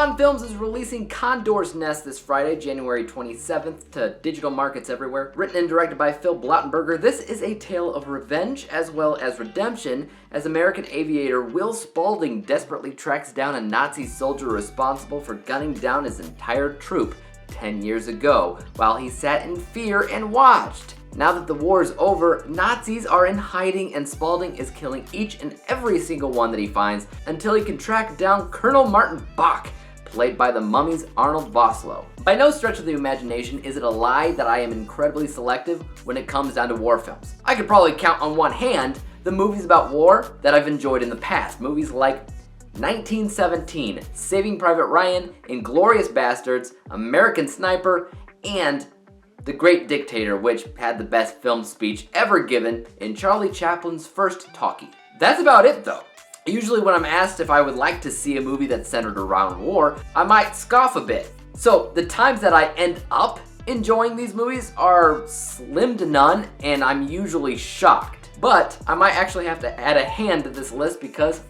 Saban Films is releasing Condor's Nest this Friday, January 27th, to digital markets everywhere. Written and directed by Phil Blottenberger, this is a tale of revenge as well as redemption as American aviator Will Spaulding desperately tracks down a Nazi soldier responsible for gunning down his entire troop 10 years ago while he sat in fear and watched. Now that the war is over, Nazis are in hiding and Spaulding is killing each and every single one that he finds until he can track down Colonel Martin Bach, played by the Mummy's Arnold Vosloo. By no stretch of the imagination is it a lie that I am incredibly selective when it comes down to war films. I could probably count on one hand the movies about war that I've enjoyed in the past. Movies like 1917, Saving Private Ryan, Inglourious Basterds, American Sniper, and The Great Dictator, which had the best film speech ever given in Charlie Chaplin's first talkie. That's about it though. Usually when I'm asked if I would like to see a movie that's centered around war, I might scoff a bit. So the times that I end up enjoying these movies are slim to none, and I'm usually shocked. But I might actually have to add a hand to this list because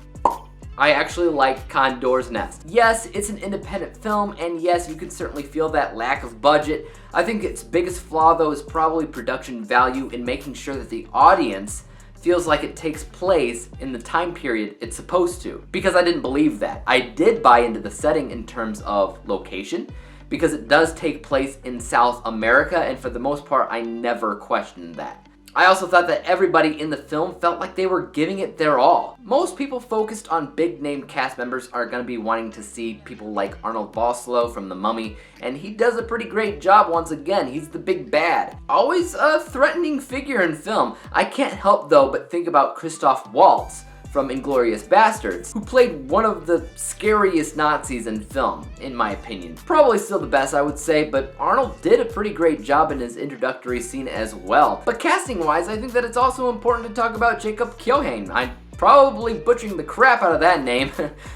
I actually like Condor's Nest. Yes, it's an independent film, and yes, you can certainly feel that lack of budget. I think its biggest flaw, though, is probably production value in making sure that the audience feels like it takes place in the time period it's supposed to. Because I didn't believe that. I did buy into the setting in terms of location, because it does take place in South America, and for the most part, I never questioned that. I also thought that everybody in the film felt like they were giving it their all. Most people focused on big name cast members are going to be wanting to see people like Arnold Vosloo from The Mummy, and he does a pretty great job once again. He's the big bad. Always a threatening figure in film. I can't help though but think about Christoph Waltz from Inglourious Basterds, who played one of the scariest Nazis in film, in my opinion. Probably still the best, I would say, but Arnold did a pretty great job in his introductory scene as well. But casting-wise, I think that it's also important to talk about Jacob Kyohane. I'm probably butchering the crap out of that name,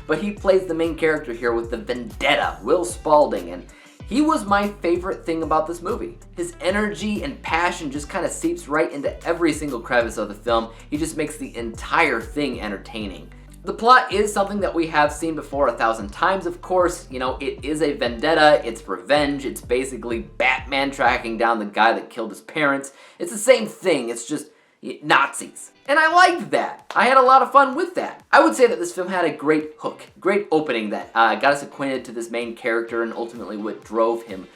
but he plays the main character here with the vendetta, Will Spaulding, and he was my favorite thing about this movie. His energy and passion just kind of seeps right into every single crevice of the film. He just makes the entire thing entertaining. The plot is something that we have seen before 1,000 times, of course. You know, it is a vendetta, it's revenge, it's basically Batman tracking down the guy that killed his parents. It's the same thing, it's just Nazis. And I liked that. I had a lot of fun with that. I would say that this film had a great hook, great opening that got us acquainted to this main character and ultimately what drove him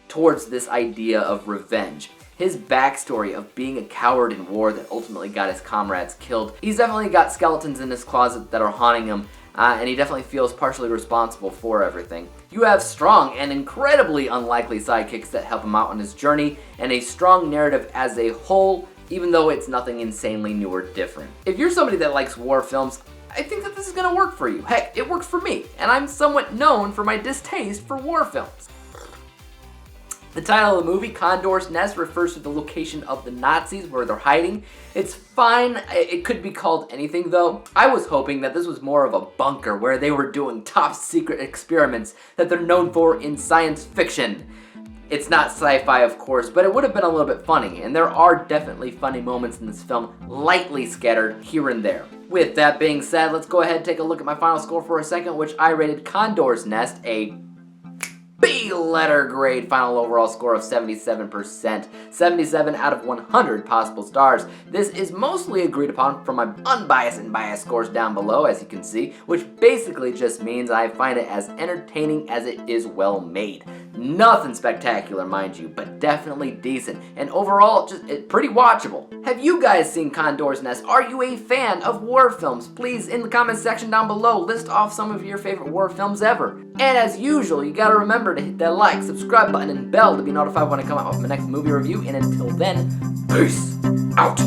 towards this idea of revenge. His backstory of being a coward in war that ultimately got his comrades killed. He's definitely got skeletons in his closet that are haunting him, and he definitely feels partially responsible for everything. You have strong and incredibly unlikely sidekicks that help him out on his journey, and a strong narrative as a whole, even though it's nothing insanely new or different. If you're somebody that likes war films, I think that this is gonna work for you. Heck, it works for me, and I'm somewhat known for my distaste for war films. The title of the movie, Condor's Nest, refers to the location of the Nazis where they're hiding. It's fine, it could be called anything though. I was hoping that this was more of a bunker where they were doing top secret experiments that they're known for in science fiction. It's not sci-fi, of course, but it would have been a little bit funny, and there are definitely funny moments in this film, lightly scattered here and there. With that being said, let's go ahead and take a look at my final score for a second, which I rated Condor's Nest a B-letter grade final overall score of 77%. 77 out of 100 possible stars. This is mostly agreed upon from my unbiased and biased scores down below, as you can see, which basically just means I find it as entertaining as it is well made. Nothing spectacular, mind you, but definitely decent, and overall, just pretty watchable. Have you guys seen Condor's Nest? Are you a fan of war films? Please, in the comment section down below, list off some of your favorite war films ever. And as usual, you gotta remember to hit that like, subscribe button, and bell to be notified when I come out with my next movie review, and until then, peace out!